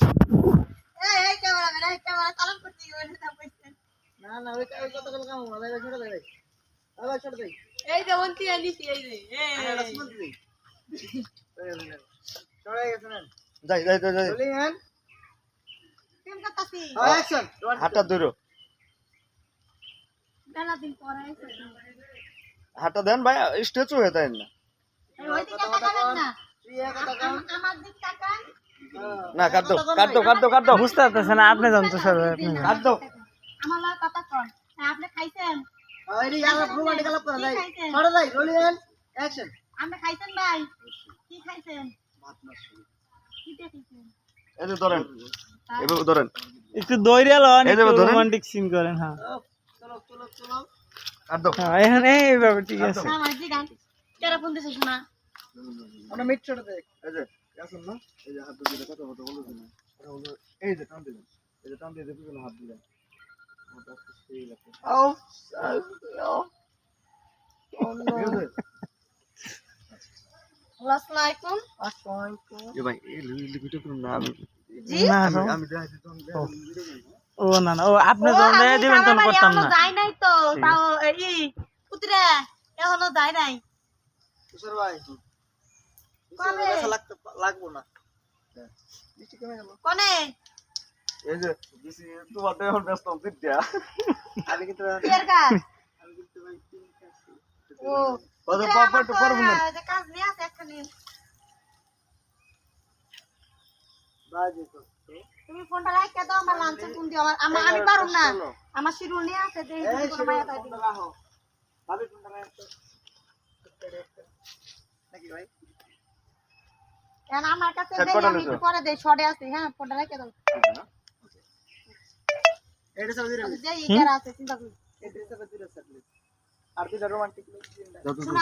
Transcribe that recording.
এই ক্যামেরা চালন করতে গিয়ে ওটা কইছে না ওই কত কল কাম ভাই ছোট দে ভাই আবার ছোট দে এই যে অন্তি আনিছি এই যে এই রসমন দি চড়াই গেছে না যাই বলিয়েন কেম করতাছি অ্যাকশন হাতটা ধরো বেলা দিন পরে আইছে হাতটা দেন ভাই স্ট্যাচু হয়ে তাই না এই ওই দিকে তাকাবেন না প্রিয়া কথা কাম আমার দিক তাকান না কাট দাও বুঝতে পারতেছেন না, আপনি জানতো স্যার আপনি জানেন। কাট দাও আমার লগে কথা কন হ্যাঁ আপনি খাইছেন ওই রে আমরা রোমান্টিক গল্প করা যাই ছোট দে বলিয়েন অ্যাকশন আপনি খাইছেন ভাই কি খাইছেন ভাত মাছ কি দিয়ে খাইছেন এই যে ধরেন এভাবে ধরেন একটু দৌড়ে লন, এই যে একটু ধরেন। রোমান্টিক সিন করেন। হ্যাঁ চলো কাট দাও হ্যাঁ এখন এইভাবে ঠিক আছে। আমার জিগান কেরা ফোন দিছে শোনা আমরা মিট ছোট দে এই যে আসুন না এই যে হাত দিয়ে কথা বলতে না কথা বলতে এই যে টান দিলেন এই যে টান দিয়ে পিছনে হাত দিলেন ওটা সেই লাগে আও আসসালামু আলাইকুম আসসালামু এ ভাই এই ভিডিও করুন না আমি জি না আমি দেখাই দিতাম ও না না, ও আপনি যখন দিয়ে দিবেন তখন করতাম না। যাই নাই তো তাও এই পুত্রে এখনো যাই নাই তুষার ভাই কবে? লাগবো না মিষ্টি কমে গেল কোনে এই যে দিছি তোমার তো এখন ব্যস্ত দিদ্যা আমি কিন্তু কের কাজ আমি কিন্তু ভাই তিন খাচ্ছি ও ওদের পুত্রে, পাপা আমার একটু তো, করবো না যে কাজ নিয়ে আছে এখানে বাজে তো তুমি ফোনটা রাখতে দাও আমার লাঞ্চে ফোন দিও আমি পারুম না আমার শিরুল নিয়ে আছে যে এই কোনো মায়া তাই ফোনটা রাখো ভাবি ফোনটা রাখো নাকি ভাই কেন আমার কাছে Set দেই করে আমি নিছো? একটু পরে দেই শর্টে আছে হ্যাঁ ফোনটা রাখতে দাও এটা সব দিরে যে ইগার আছে চিন্তা করি এই ড্রেসটা দিরে সেট আর দুটা রোমান্টিক যত শোনা